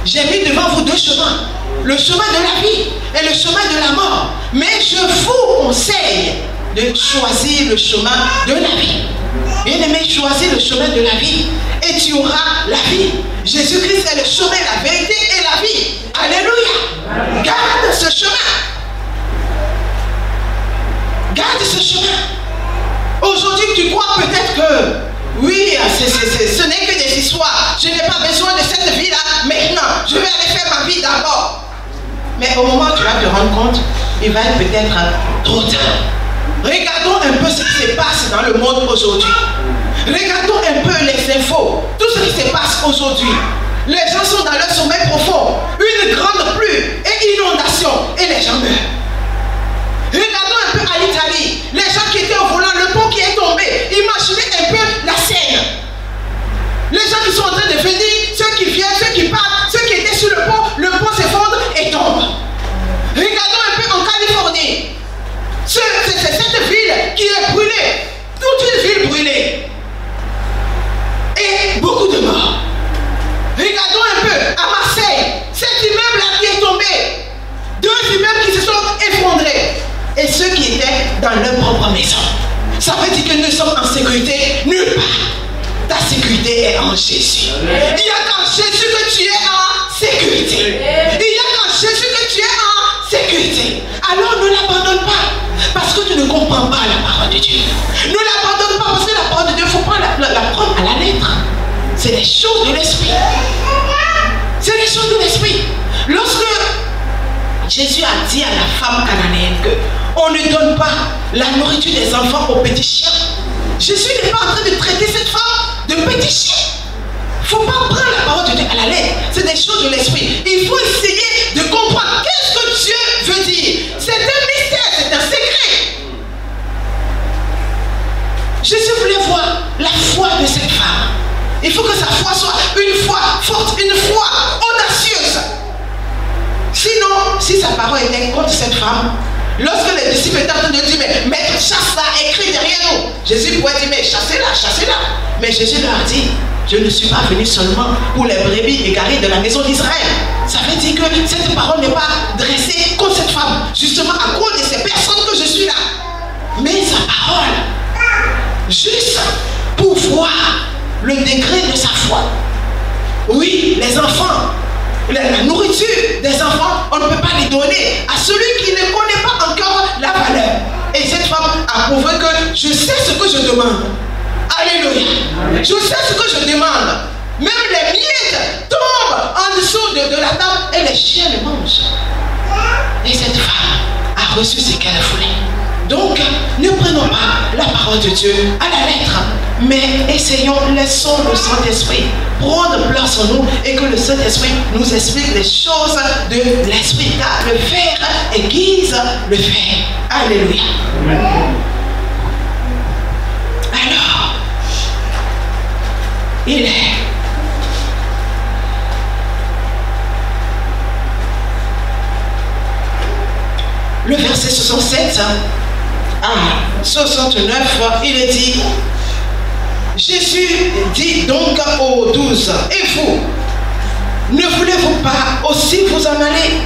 j'ai mis devant vous deux chemins, le chemin de la vie et le chemin de la mort. Mais je vous conseille de choisir le chemin de la vie. Bien-aimé, choisis le chemin de la vie et tu auras la vie. Jésus-Christ est le chemin, la vérité et la vie. Alléluia. Garde ce chemin. Garde ce chemin. Aujourd'hui, tu crois peut-être que oui, ce n'est que des histoires. Je n'ai pas besoin de cette vie-là maintenant. Je vais aller faire ma vie d'abord. Mais au moment où tu vas te rendre compte, il va être peut-être trop tard. Regardons un peu ce qui se passe dans le monde aujourd'hui. Regardons un peu les infos. Tout ce qui se passe aujourd'hui. Les gens sont dans leur sommeil profond. Une grande pluie et inondation. Et les gens meurent. Regardons un peu à l'Italie. Les gens qui étaient au volant, le pont qui est tombé. Imaginez un peu la scène. Les gens qui sont en train de venir, ceux qui viennent, ceux qui partent, ceux qui étaient sur le pont s'effondre et tombe. Regardons un peu en Californie. C'est cette ville qui est brûlée. Toute une ville brûlée. Et beaucoup de morts. Regardons un peu à Marseille. Cet immeuble-là qui est tombé. Deux immeubles qui se sont effondrés. Et ceux qui étaient dans leur propre maison. Ça veut dire que nous sommes en sécurité nulle part. Ta sécurité est en Jésus. Il y a qu'en Jésus que tu es en sécurité. Il y a qu'en Jésus que tu es en sécurité. Alors ne l'abandonne pas. Parce que tu ne comprends pas la parole de Dieu. Ne l'abandonne pas parce que la parole de Dieu, il ne faut pas la prendre à la lettre. C'est les choses de l'esprit. C'est les choses de l'esprit. Lorsque Jésus a dit à la femme cananéenne qu'on ne donne pas la nourriture des enfants aux petits chiens, Jésus n'est pas en train de traiter cette femme de petit chien. Il ne faut pas prendre la parole de Dieu à la lettre. C'est des choses de l'esprit. Il faut essayer de comprendre qu'est-ce que Dieu veut dire. C'est un mystère, c'est un secret. Jésus voulait voir la foi de cette femme. Il faut que sa foi soit une foi forte, une foi audacieuse. Sinon, si sa parole était contre cette femme, lorsque les disciples étaient en train de dire, mais maître, chasse-la, écrit derrière nous. Jésus pourrait dire, mais chassez-la, chassez-la. Mais Jésus leur a dit, je ne suis pas venu seulement pour les brebis égarées de la maison d'Israël. Ça veut dire que cette parole n'est pas dressée contre cette femme, justement à cause de ces personnes que je suis là. Mais sa parole, juste pour voir le degré de sa foi. Oui, les enfants, la nourriture des enfants, on ne peut pas les donner à celui qui ne connaît pas encore la valeur. Et cette femme a prouvé que je sais ce que je demande. Alléluia. Je sais ce que je demande. Même les miettes tombent en dessous de la table et les chiens les mangent. Et cette femme a reçu ce qu'elle voulait. Donc, ne prenons pas la parole de Dieu à la lettre, mais laissons le Saint-Esprit prendre place en nous et que le Saint-Esprit nous explique les choses de l'Esprit, car le faire aiguise le faire. Alléluia. Alors, il est le verset 67 à 69, il est dit, Jésus dit donc aux 12, et vous, ne voulez-vous pas aussi vous en aller?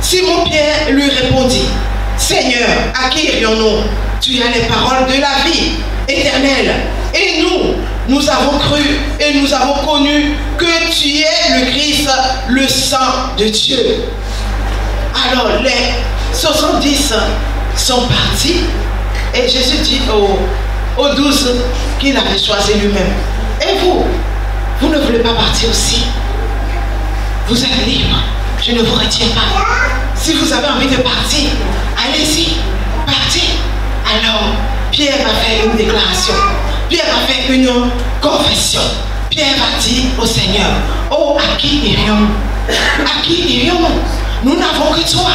Simon-Pierre lui répondit, Seigneur, à qui irions-nous? Tu as les paroles de la vie éternelle, et nous avons cru et nous avons connu que tu es le Christ, le Saint de Dieu. Alors les 70 sont partis et Jésus dit aux 12 qu'il avait choisi lui-même. Et vous ne voulez pas partir aussi? Vous êtes libres, je ne vous retiens pas. Si vous avez envie de partir, allez-y, partez. Alors Pierre va faire une déclaration, Pierre va faire une confession. Pierre va dire au Seigneur, oh, à qui irions-nous? À qui irions-nous? Nous n'avons que toi.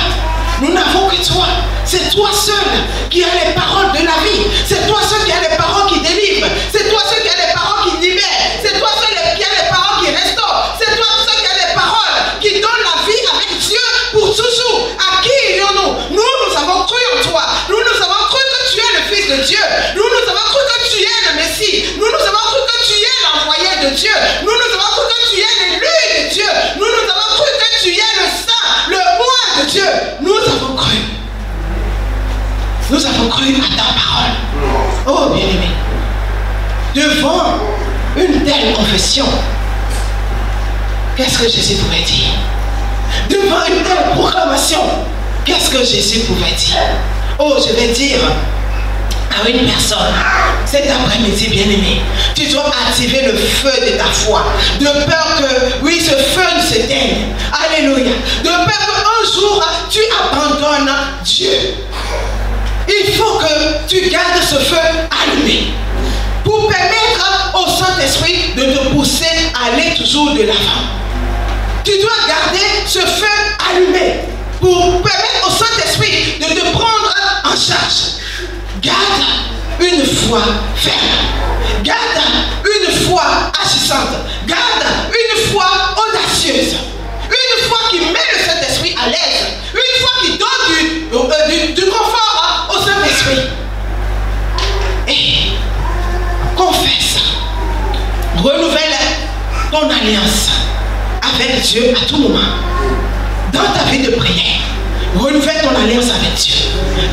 Nous n'avons que toi. C'est toi seul qui as les paroles de la vie. C'est toi seul qui as les paroles qui délivrent. C'est toi seul qui as les paroles qui libèrent. C'est toi seul qui as les paroles qui restaurent. C'est toi seul qui as les paroles qui donnent la vie avec Dieu pour toujours. À qui irions-nous? Nous avons cru en toi. Nous avons cru que tu es le Fils de Dieu. Nous avons cru que tu es le Messie. Nous avons cru que tu es l'envoyé de Dieu. Nous avons cru que tu es l'élu de Dieu. Nous avons cru que tu es le Saint, le roi de Dieu. Nous avons cru. Nous avons cru à ta parole. Oh bien-aimé, devant une telle confession, qu'est-ce que Jésus pouvait dire? Devant une telle proclamation, qu'est-ce que Jésus pouvait dire? Oh, je vais dire à une personne, cet après-midi, bien-aimé, tu dois activer le feu de ta foi, de peur que, oui, ce feu ne s'éteigne. Alléluia. De peur qu'un jour, tu abandonnes Dieu. Il faut que tu gardes ce feu allumé pour permettre au Saint-Esprit de te pousser à aller toujours de l'avant. Tu dois garder ce feu allumé pour permettre au Saint-Esprit de te prendre en charge. Garde une foi ferme. Garde une foi agissante. Garde une foi audacieuse. Une foi qui met le Saint-Esprit à l'aise. Une foi qui donne du confort au Saint-Esprit. Et confesse. Renouvelle ton alliance avec Dieu à tout moment. Dans ta vie de prière, renouvelle ton alliance avec Dieu.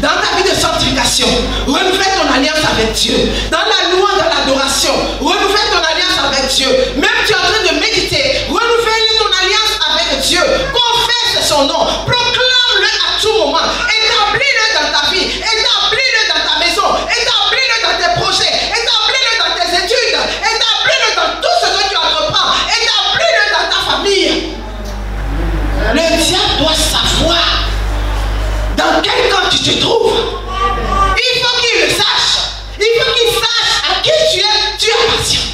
Dans ta vie de sanctification, renouvelle ton alliance avec Dieu. Dans la louange, dans l'adoration, renouvelle ton alliance avec Dieu. Même tu es en train de méditer, renouvelle ton alliance avec Dieu. Confesse son nom, proclame-le à tout moment. Établis-le dans ta vie, établis-le dans ta maison, établis-le dans tes projets, établis-le dans tes études, établis-le dans tout ce que tu entreprends, établis-le dans ta famille. Le diable doit savoir dans quel camp tu te trouves. Il faut qu'il le sache. Il faut qu'il sache à qui tu appartiens.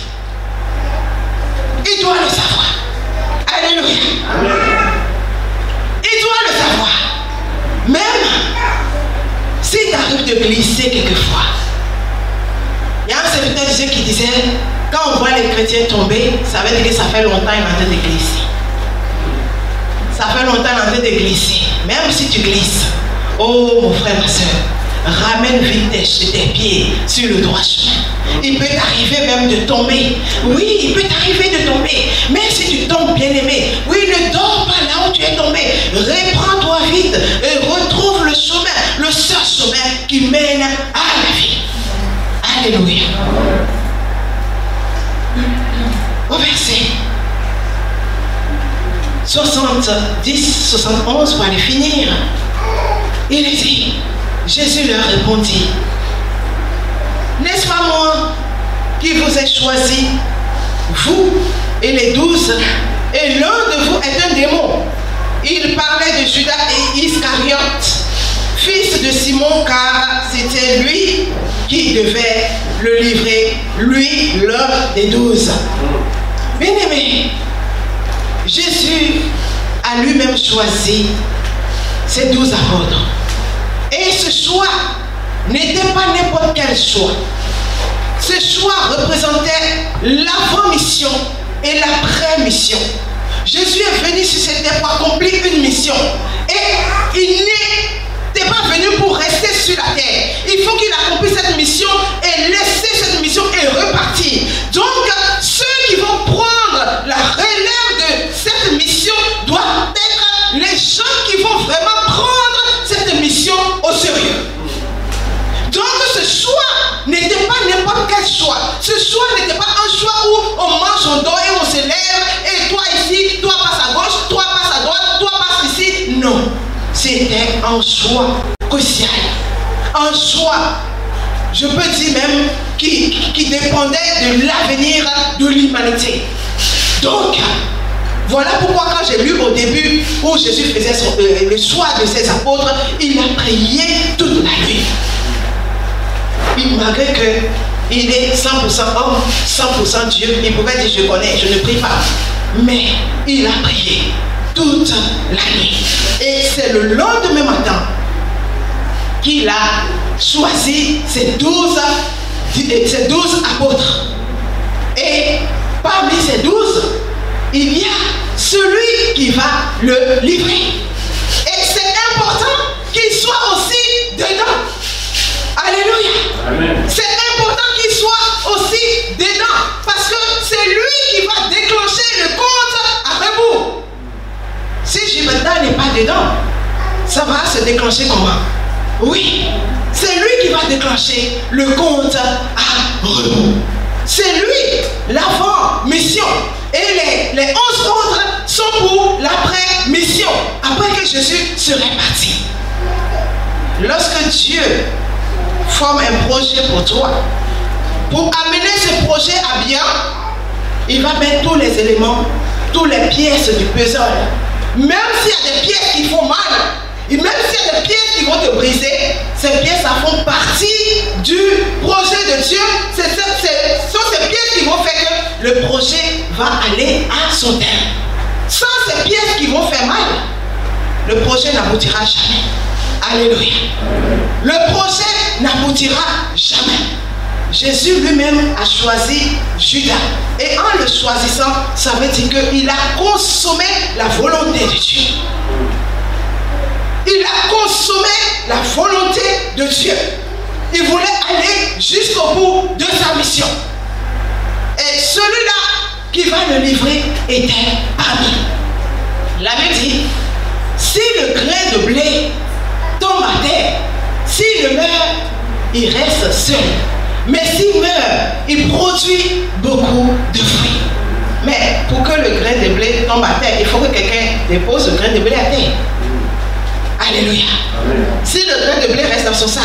Il doit le savoir. Alléluia. Il doit le savoir. Même s'il t'arrive de glisser quelquefois. Il y a un serviteur de Dieu qui disait, quand on voit les chrétiens tomber, ça veut dire que ça fait longtemps qu'ils sont en train de glisser. Ça fait longtemps qu'ils sont en train de glisser. Même si tu glisses, oh mon frère, ma soeur, ramène vite tes pieds sur le droit chemin. Il peut t'arriver même de tomber. Oui, il peut t'arriver de tomber. Même si tu tombes, bien-aimé, oui, ne dors pas là où tu es tombé. Reprends-toi vite et retrouve le chemin, le seul chemin qui mène à la vie. Alléluia. Au verset 70, 71, pour aller finir, il dit, Jésus leur répondit, n'est-ce pas moi qui vous ai choisi, vous et les 12, et l'un de vous est un démon? Il parlait de Judas et Iscariote, fils de de Simon, car c'était lui qui devait le livrer, lui, l'un des 12. Bien-aimé, Jésus a lui-même choisi ses 12 apôtres. Et ce choix n'était pas n'importe quel choix. Ce choix représentait l'avant-mission et l'après-mission. Jésus est venu sur cette terre pour accomplir une mission. Et il n'était pas venu pour rester sur la terre. Il faut qu'il accomplisse cette mission et laisser cette mission et repartir. Donc, ceux qui vont prendre la relève de cette mission doivent être les gens qui vont vraiment prendre cette mission au sérieux. Donc, ce choix n'était pas n'importe quel choix. Ce choix n'était pas un choix où on mange, on dort et on se lève. Et toi ici, toi passe à gauche, toi passe à droite, toi passe ici. Non. C'était un choix crucial. Un choix, je peux dire même, qui dépendait de l'avenir de l'humanité. Donc, voilà pourquoi quand j'ai lu au début où Jésus faisait le choix de ses apôtres, il a prié toute la nuit. Malgré qu'il est 100% homme, 100% Dieu, il pouvait dire je connais, je ne prie pas. Mais il a prié toute la nuit. Et c'est le lendemain matin qu'il a choisi ses 12 apôtres. Et parmi ces 12, il y a celui qui va le livrer. Et c'est important qu'il soit aussi dedans. Alléluia. C'est important qu'il soit aussi dedans. Parce que c'est lui qui va déclencher le compte à rebours. Si Gilberta n'est pas dedans, ça va se déclencher comment? Oui, c'est lui qui va déclencher le compte à rebours. C'est lui l'avant-mission. Et les 11 autres sont pour l'après-mission. Après que Jésus serait parti. Lorsque Dieu forme un projet pour toi, pour amener ce projet à bien, il va mettre tous les éléments, toutes les pièces du puzzle. Même s'il y a des pièces qui font mal, et même s'il y a des pièces qui vont te briser, ces pièces ça font partie du projet de Dieu. Ce sont ces pièces qui vont faire que le projet va aller à son terme. Sans ces pièces qui vont faire mal, le projet n'aboutira jamais. Alléluia. Le projet n'aboutira jamais. Jésus lui-même a choisi Judas. Et en le choisissant, ça veut dire qu'il a consommé la volonté de Dieu. Il a consommé la volonté de Dieu. Il voulait aller jusqu'au bout de sa mission. Et celui-là qui va le livrer était parmi. La Bible dit, si le grain de blé tombe à terre, s'il meurt, il reste seul. Mais s'il meurt, il produit beaucoup de fruits. Mais pour que le grain de blé tombe à terre, il faut que quelqu'un dépose le grain de blé à terre. Alléluia. Amen. Si le grain de blé reste dans son sac,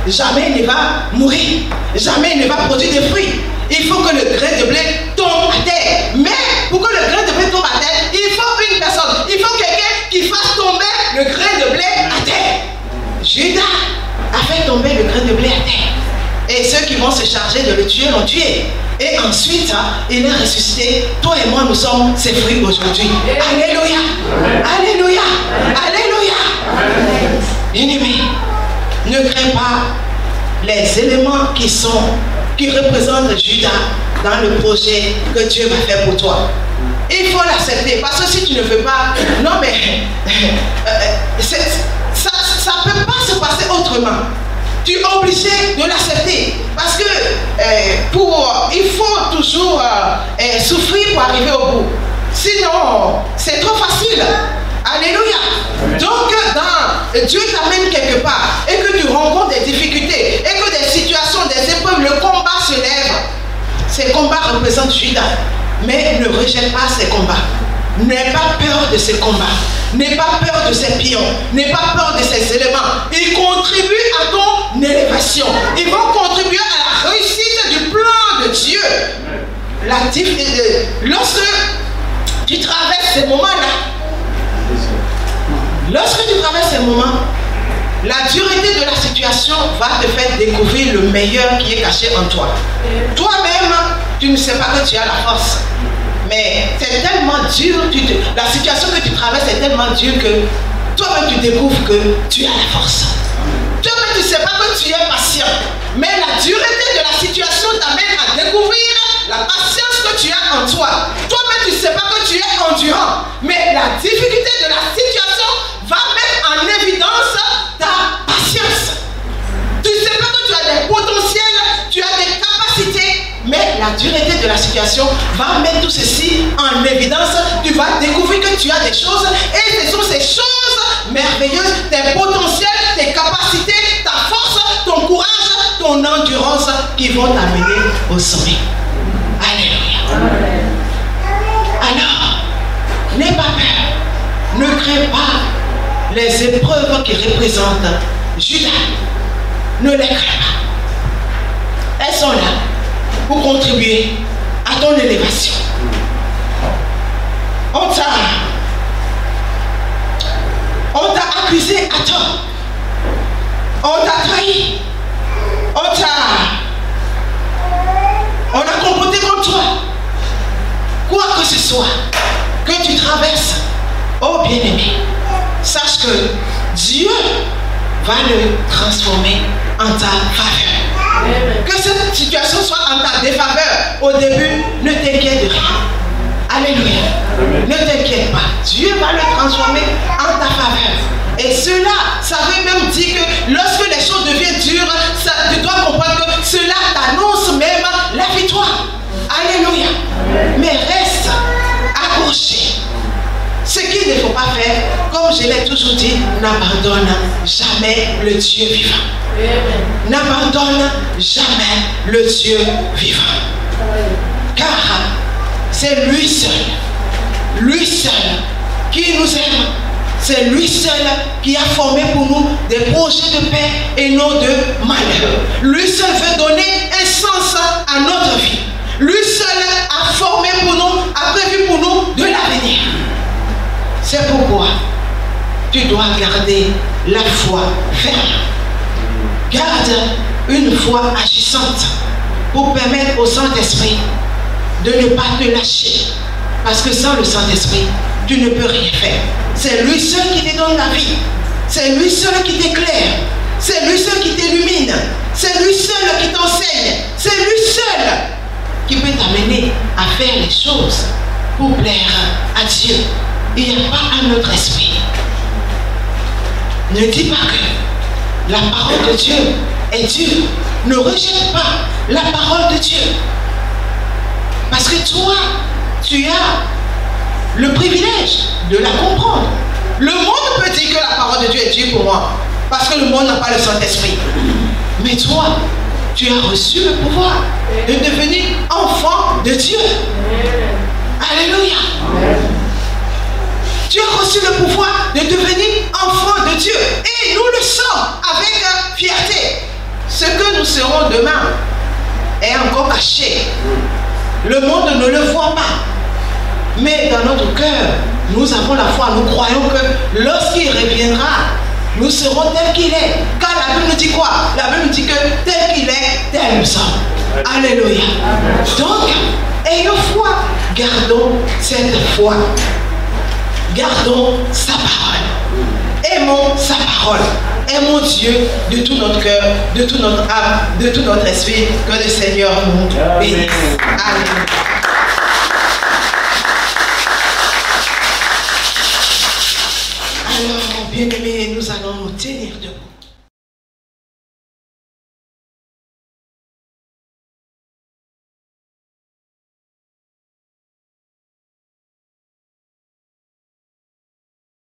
jamais il ne va mourir. Jamais il ne va produire de fruits. Il faut que le grain de blé tombe à terre. Mais pour que le grain de blé tombe à terre, il faut une personne. Il faut quelqu'un qui fasse tomber le grain de blé à terre. Judas a fait tomber le grain de blé à terre. Et ceux qui vont se charger de le tuer l'ont tué. Et ensuite, il est ressuscité. Toi et moi, nous sommes ses fruits aujourd'hui. Alléluia. Alléluia. Alléluia. Bien-aimé, ne crains pas les éléments qui représentent Judas dans le projet que Dieu va faire pour toi. Il faut l'accepter. Parce que si tu ne veux pas, non mais ça ne peut pas se passer autrement. Tu es obligé de l'accepter. Parce que il faut toujours souffrir pour arriver au bout. Sinon, c'est trop facile. Alléluia. Donc, Dieu t'amène quelque part et que tu rencontres des difficultés et que des situations, des épreuves, le combat se lève. Ces combats représentent Judas. Mais ne rejette pas ces combats. N'aie pas peur de ces combats. N'aie pas peur de ces pions. N'aie pas peur de ces éléments. Ils contribuent à ton élévation. Ils vont contribuer à la réussite du plan de Dieu. Lorsque tu traverses ces moments-là, La dureté de la situation va te faire découvrir le meilleur qui est caché en toi. Toi-même, tu ne sais pas que tu as la force. Mais c'est tellement dur, la situation que tu traverses est tellement dure que toi-même tu découvres que tu as la force. Toi-même tu ne sais pas que tu es patient. Mais la dureté de la situation t'amène à découvrir la patience que tu as en toi. Toi-même tu ne sais pas que tu es endurant. Mais la difficulté de la situation va mettre en évidence ta patience. Tu ne sais pas que tu as des potentiels, tu as des capacités. Mais la dureté de la situation va mettre tout ceci en évidence. Tu vas découvrir que tu as des choses. Et ce sont ces choses merveilleuses, tes potentiels, tes capacités, ta force, ton courage, ton endurance qui vont t'amener au sommet. Alléluia. Alors, n'aie pas peur. Ne crains pas les épreuves qui représentent Judas. Ne les crains pas. Elles sont là pour contribuer à ton élévation. On t'a accusé à tort. On t'a trahi. On a comploté contre toi. Quoi que ce soit que tu traverses, oh bien-aimé, sache que Dieu va le transformer en ta faveur. Que cette situation soit en ta défaveur au début, ne t'inquiète de rien. Alléluia. Ne t'inquiète pas. Dieu va le transformer en ta faveur. Et cela, ça veut même dire que lorsque les choses deviennent dures, tu dois comprendre que cela t'annonce même la victoire. Alléluia. Mais reste accroché. Ce qu'il ne faut pas faire, comme je l'ai toujours dit, n'abandonne jamais le Dieu vivant. N'abandonne jamais le Dieu vivant. Car c'est lui seul qui nous aime. C'est lui seul qui a formé pour nous des projets de paix et non de malheur. Lui seul veut donner un sens à notre vie. Lui seul a formé pour nous, a prévu pour nous de l'avenir. C'est pourquoi tu dois garder la foi ferme. Garde une foi agissante pour permettre au Saint-Esprit de ne pas te lâcher. Parce que sans le Saint-Esprit, tu ne peux rien faire. C'est lui seul qui te donne la vie. C'est lui seul qui t'éclaire. C'est lui seul qui t'illumine. C'est lui seul qui t'enseigne. C'est lui seul qui peut t'amener à faire les choses pour plaire à Dieu. Il n'y a pas un autre esprit. Ne dis pas que la parole de Dieu est dure. Ne rejette pas la parole de Dieu. Parce que toi, tu as le privilège de la comprendre. Le monde peut dire que la parole de Dieu est dure pour moi. Parce que le monde n'a pas le Saint-Esprit. Mais toi, tu as reçu le pouvoir de devenir enfant de Dieu. Alléluia. Tu as reçu le pouvoir de devenir enfant de Dieu. Et nous le sommes avec fierté. Ce que nous serons demain est encore caché. Le monde ne le voit pas. Mais dans notre cœur, nous avons la foi. Nous croyons que lorsqu'il reviendra, nous serons tels qu'il est. Car la Bible nous dit quoi? La Bible nous dit que tel qu'il est, tel nous sommes. Alléluia. Donc, ayons foi. Gardons cette foi. Gardons sa parole. Aimons sa parole. Aimons Dieu de tout notre cœur, de toute notre âme, de tout notre esprit. Que le Seigneur nous bénisse. Alléluia.